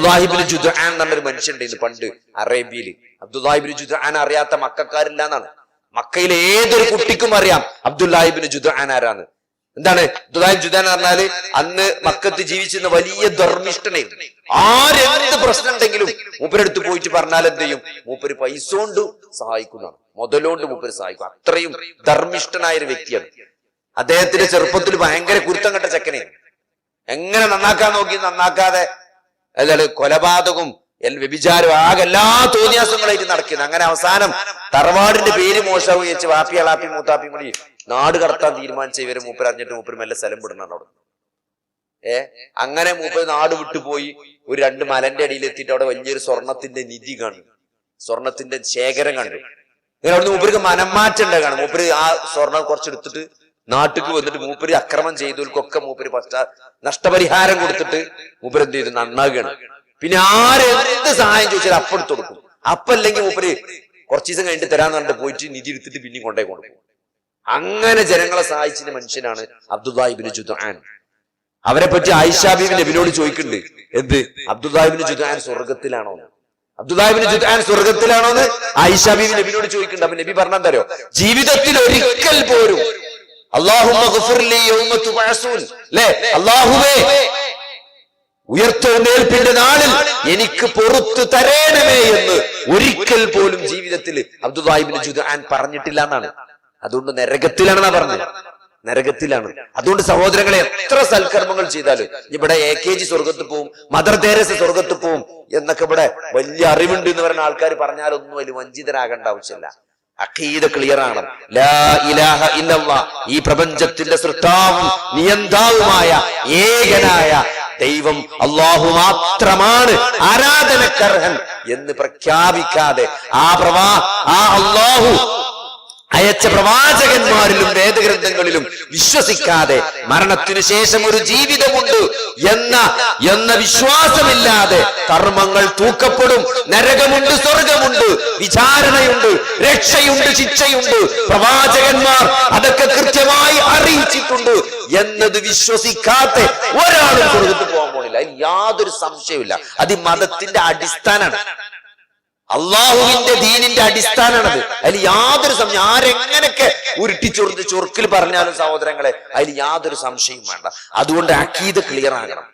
അബ്ദുല്ലാഹിബ്നു ജുദ്ആൻ എന്നൊരു മനുഷ്യനുണ്ട് പണ്ട് അറേബ്യയില്. അബ്ദുല്ലാഹിബ്നു ജുദ്ആൻ അറിയാത്ത മക്കാരില്ല എന്നാണ്. മക്കയിലെ ഏതൊരു കുട്ടിക്കും അറിയാം അബ്ദുല്ലാഹിബ്നു ജുദ്ആൻ ആരാന്ന്. എന്താണ് അബ്ദുല്ലാഹിബ്നു ജുദ്ആൻ പറഞ്ഞാല് അന്ന് മക്കത്ത് ജീവിച്ചിരുന്ന വലിയ ധർമ്മിഷ്ഠനായിരുന്നു. ആരെന്ത് പ്രശ്നം ഉണ്ടെങ്കിലും മൂപ്പരെടുത്ത് പോയിട്ട് പറഞ്ഞാൽ എന്ത് ചെയ്യും? മൂപ്പര് പൈസ കൊണ്ട് സഹായിക്കുന്നതാണ്, മുതലോണ്ട് മൂപ്പര് സഹായിക്കും. അത്രയും ധർമ്മിഷ്ഠനായ ഒരു വ്യക്തിയാണ്. അദ്ദേഹത്തിന്റെ ചെറുപ്പത്തിൽ ഭയങ്കര കുരുത്തം കെട്ട ചെക്കനെ. എങ്ങനെ നന്നാക്കാൻ നോക്കി നന്നാക്കാതെ അതായത് കൊലപാതകവും വ്യഭിചാരവും ആകെ എല്ലാ തോന്നിയാസങ്ങളായിട്ട് നടക്കുന്നത്. അങ്ങനെ അവസാനം തറവാടിന്റെ പേര് മോശമാവുക വെച്ച് വാപ്പി അളാപ്പി മൂത്താപ്പി കൂടി നാട് കടത്താൻ തീരുമാനിച്ച ഇവര് മൂപ്പര് അറിഞ്ഞിട്ട് മൂപ്പര് മെല്ലെ സ്ഥലം വിടണം അവിടെ. അങ്ങനെ മൂപ്പര് നാട് വിട്ടുപോയി ഒരു 2 മലന്റെ അടിയിൽ എത്തിയിട്ട് അവിടെ വലിയൊരു സ്വർണത്തിന്റെ നിധി കണ്ടു, സ്വർണത്തിന്റെ ശേഖരം കണ്ടു. ഇങ്ങനെ അവിടുന്ന് മൂപ്പർക്ക് മനംമാറ്റം ഉണ്ടാകാണ്. മൂപ്പര് ആ സ്വർണം കുറച്ചെടുത്തിട്ട് നാട്ടിക്ക് വന്നിട്ട് മൂപ്പര് അക്രമം ചെയ്തവർക്കൊക്കെ മൂപ്പര് നഷ്ടപരിഹാരം കൊടുത്തിട്ട് മൂപ്പര് എന്ത് ചെയ്തു? നന്നാകുകയാണ്. പിന്നെ ആരെന്ത് സഹായം ചോദിച്ചാൽ അപ്പെടുത്ത് കൊടുക്കും. അപ്പല്ലെങ്കിൽ മൂപ്പര് കുറച്ച് ദിവസം കഴിഞ്ഞിട്ട് തരാന്ന് പറഞ്ഞിട്ട് പോയിട്ട് നിധി എടുത്തിട്ട് പിന്നെയും കൊണ്ടേ കൊടുക്കും. അങ്ങനെ ജനങ്ങളെ സഹായിച്ച മനുഷ്യനാണ് അബ്ദുല്ലാഹിബ്നു ജുദ്ആൻ. അവരെ പറ്റി ആയിഷ ബീവി നബിയോട് ചോദിക്കുന്നുണ്ട്, എന്ത് അബ്ദുല്ലാഹിബ്നു ജുദ്ആൻ സ്വർഗത്തിലാണോ? അബ്ദുല്ലാഹിബ്നു ജുദ്ആൻ സ്വർഗത്തിലാണോന്ന് ആയിഷ ബീവി നബിയോട് ചോദിക്കുന്നുണ്ട്. അപ്പൊ നബി പറഞ്ഞെന്തറിയോ? ജീവിതത്തിൽ ഒരിക്കൽ പോലും അല്ലാഹുമ്മ ഗഫിർലി യൗമ തുബഅസൂൻ, അല്ലാഹുവേ ഉയർത്തെഴുന്നേൽപ്പിന്റെ നാളിൽ എനിക്ക് പുറത്തു തരേണമേ എന്ന് ഒരിക്കൽ പോലും ജീവിതത്തിൽ അബ്ദുല്ലാഹിബ്നു ജുദ്ആൻ പറഞ്ഞിട്ടില്ല എന്നാണ്. അതുകൊണ്ട് നരകത്തിലാണെന്നാ പറഞ്ഞത്, നരകത്തിലാണ്. അതുകൊണ്ട് സഹോദരങ്ങളെ, എത്ര സൽക്കർമ്മങ്ങൾ ചെയ്താലും ഇവിടെ AKG സ്വർഗത്ത് പോവും, മദർ തെരേസ സ്വർഗത്ത് പോവും എന്നൊക്കെ ഇവിടെ വലിയ അറിവുണ്ട് എന്ന് പറയുന്ന ആൾക്കാർ പറഞ്ഞാലൊന്നും വലിയ വഞ്ചിതരാകേണ്ട ആവശ്യമില്ല. അഖീദ ക്ലിയർ ആണ്. ലാ ഇലാഹ ഇല്ലല്ലാഹ്, ഈ പ്രപഞ്ചത്തിന്റെ സൃഷ്ടാവും നിയന്താവുമായ ഏകനായ ദൈവം അല്ലാഹു മാത്രമാണ് ആരാധനക്കർഹൻ എന്ന് പ്രഖ്യാപിക്കാതെ ആ അല്ലാഹു അയച്ച പ്രവാചകന്മാരിലും വേദഗ്രന്ഥങ്ങളിലും വിശ്വസിക്കാതെ മരണത്തിനു ശേഷം ഒരു ജീവിതമുണ്ട് എന്ന വിശ്വാസമില്ലാതെ കർമ്മങ്ങൾ തൂക്കപ്പെടും. നരകമുണ്ട്, സ്വർഗമുണ്ട്, വിചാരണയുണ്ട്, രക്ഷയുണ്ട്, ശിക്ഷയുണ്ട്, പ്രവാചകന്മാർ അതൊക്കെ കൃത്യമായി അറിയിച്ചിട്ടുണ്ട് എന്നത് വിശ്വസിക്കാത്ത ഒരാളും സ്വർഗത്ത് പോകാൻ പോണില്ല. അതിൽ യാതൊരു സംശയമില്ല. അത് മതത്തിന്റെ അടിസ്ഥാനമാണ്, അള്ളാഹുവിന്റെ ദീനിന്റെ അടിസ്ഥാനമാണത്. അതിൽ യാതൊരു സംശയം, ആരെങ്ങനൊക്കെ ഉരുട്ടിച്ചൊറുത്ത് ചൊറുക്കിൽ പറഞ്ഞാലും സഹോദരങ്ങളെ അതിൽ യാതൊരു സംശയവും വേണ്ട. അതുകൊണ്ട് അഖീദ ക്ലിയർ ആകണം.